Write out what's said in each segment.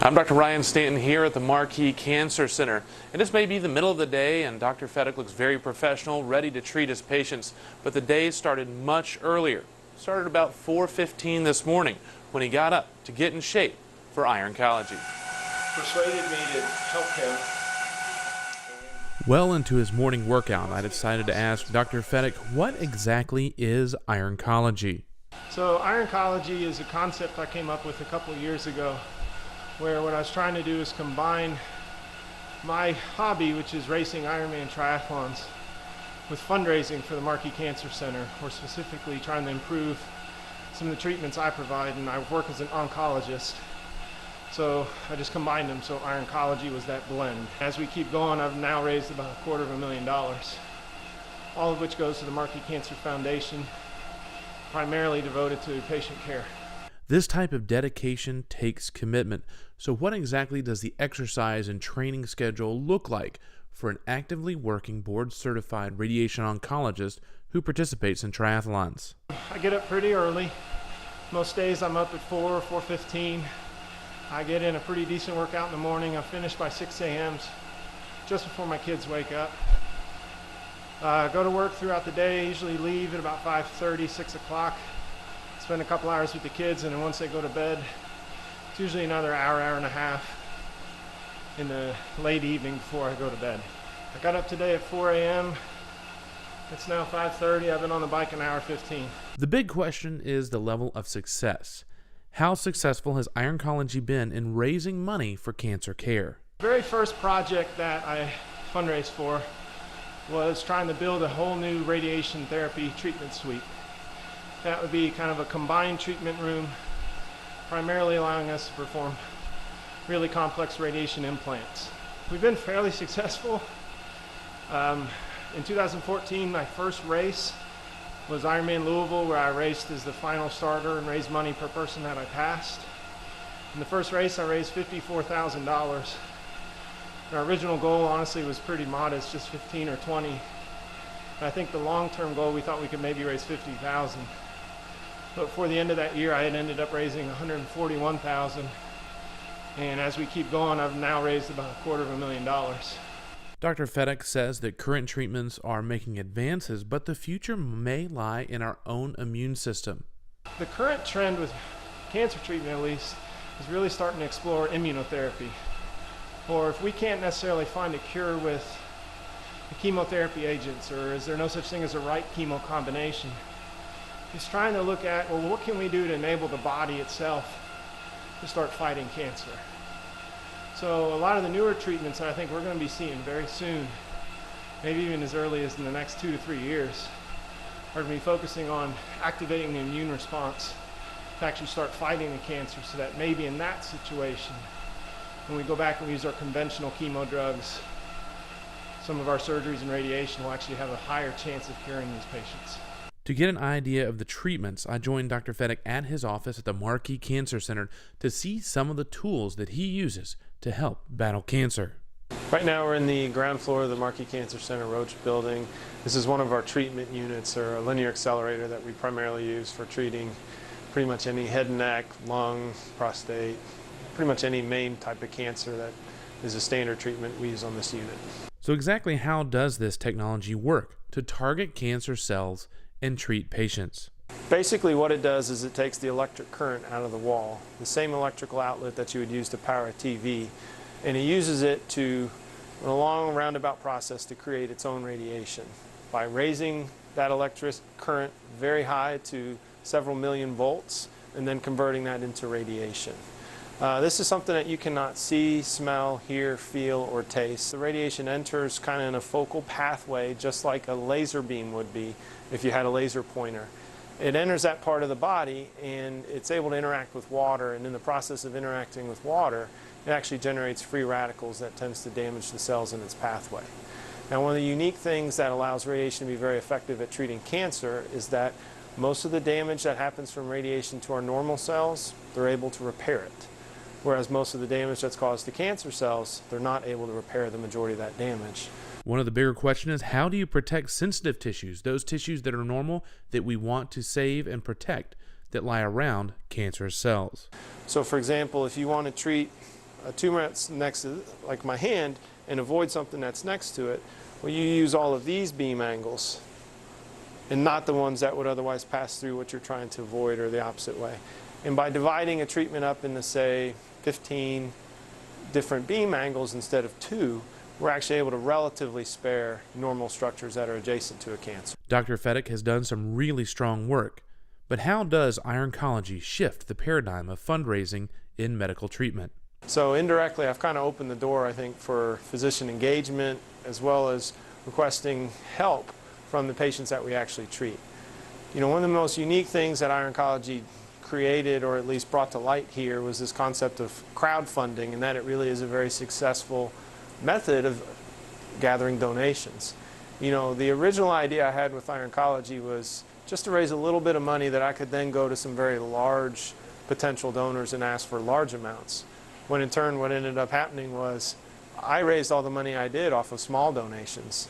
I'm Dr. Ryan Stanton here at the Marquis Cancer Center, and this may be the middle of the day and Dr. Fedek looks very professional, ready to treat his patients, but the day started much earlier. Started about 4:15 this morning when he got up to get in shape for Ironcology. Persuaded me to help him. Well into his morning workout, I decided to ask Dr. Fedek, what exactly is Ironcology? So Ironcology is a concept I came up with a couple of years ago, where what I was trying to do is combine my hobby, which is racing Ironman triathlons, with fundraising for the Marquis Cancer Center. We're specifically trying to improve some of the treatments I provide, and I work as an oncologist. So I just combined them, so Ironcology was that blend. As we keep going, I've now raised about $250,000, all of which goes to the Marquis Cancer Foundation, primarily devoted to patient care. This type of dedication takes commitment. So what exactly does the exercise and training schedule look like for an actively working board-certified radiation oncologist who participates in triathlons? I get up pretty early. Most days I'm up at 4 or 4:15. I get in a pretty decent workout in the morning. I finish by 6 a.m. just before my kids wake up. Go to work throughout the day, usually leave at about 5:30, 6 o'clock. Spend a couple hours with the kids, and then once they go to bed, it's usually another hour, hour and a half in the late evening before I go to bed. I got up today at 4 a.m. It's now 5:30. I've been on the bike an hour 15. The big question is the level of success. How successful has Ironcology been in raising money for cancer care? The very first project that I fundraised for was trying to build a whole new radiation therapy treatment suite. That would be kind of a combined treatment room, primarily allowing us to perform really complex radiation implants. We've been fairly successful. In 2014, my first race was Ironman Louisville, where I raced as the final starter and raised money per person that I passed. In the first race, I raised $54,000. Our original goal, honestly, was pretty modest, just 15 or 20. And I think the long-term goal, we thought we could maybe raise 50,000. But before the end of that year, I had ended up raising 141,000. And as we keep going, I've now raised about $250,000. Dr. Fedek says that current treatments are making advances, but the future may lie in our own immune system. The current trend with cancer treatment, at least, is really starting to explore immunotherapy. Or if we can't necessarily find a cure with the chemotherapy agents, or is there no such thing as a right chemo combination, it's trying to look at, well, what can we do to enable the body itself to start fighting cancer? So a lot of the newer treatments that I think we're going to be seeing very soon, maybe even as early as in the next 2 to 3 years, are going to be focusing on activating the immune response to actually start fighting the cancer, so that maybe in that situation, when we go back and we use our conventional chemo drugs, some of our surgeries and radiation will actually have a higher chance of curing these patients. To get an idea of the treatments, I joined Dr. Fedek at his office at the Marquis Cancer Center to see some of the tools that he uses to help battle cancer. Right now we're in the ground floor of the Marquis Cancer Center Roach building. This is one of our treatment units, or a linear accelerator that we primarily use for treating pretty much any head and neck, lung, prostate, pretty much any main type of cancer that is a standard treatment we use on this unit. So exactly how does this technology work to target cancer cells and treat patients? Basically what it does is it takes the electric current out of the wall, the same electrical outlet that you would use to power a TV, and it uses it to, in a long roundabout process, to create its own radiation by raising that electric current very high to several million volts and then converting that into radiation. This is something that you cannot see, smell, hear, feel, or taste. The radiation enters kind of in a focal pathway, just like a laser beam would be if you had a laser pointer. It enters that part of the body, and it's able to interact with water, and in the process of interacting with water, it actually generates free radicals that tends to damage the cells in its pathway. Now, one of the unique things that allows radiation to be very effective at treating cancer is that most of the damage that happens from radiation to our normal cells, they're able to repair it. Whereas most of the damage that's caused to cancer cells, they're not able to repair the majority of that damage. One of the bigger questions is, how do you protect sensitive tissues, those tissues that are normal that we want to save and protect, that lie around cancerous cells? So for example, if you want to treat a tumor that's next to, like my hand, and avoid something that's next to it, well, you use all of these beam angles and not the ones that would otherwise pass through what you're trying to avoid, or the opposite way. And by dividing a treatment up into, say, 15 different beam angles instead of 2, we're actually able to relatively spare normal structures that are adjacent to a cancer. Dr. Fedek has done some really strong work, but how does ironcology shift the paradigm of fundraising in medical treatment? So indirectly, I've kind of opened the door, I think, for physician engagement as well as requesting help from the patients that we actually treat. You know, one of the most unique things that ironcology created, or at least brought to light here, was this concept of crowdfunding, and that it really is a very successful method of gathering donations. You know, the original idea I had with ironcology was just to raise a little bit of money that I could then go to some very large potential donors and ask for large amounts. When in turn what ended up happening was I raised all the money I did off of small donations.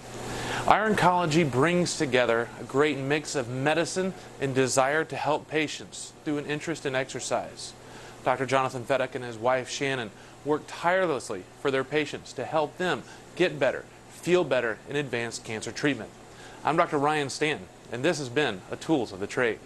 Ironcology brings together a great mix of medicine and desire to help patients through an interest in exercise. Dr. Jonathan Fedek and his wife Shannon work tirelessly for their patients to help them get better, feel better in advanced cancer treatment. I'm Dr. Ryan Stanton, and this has been a Tools of the Trade.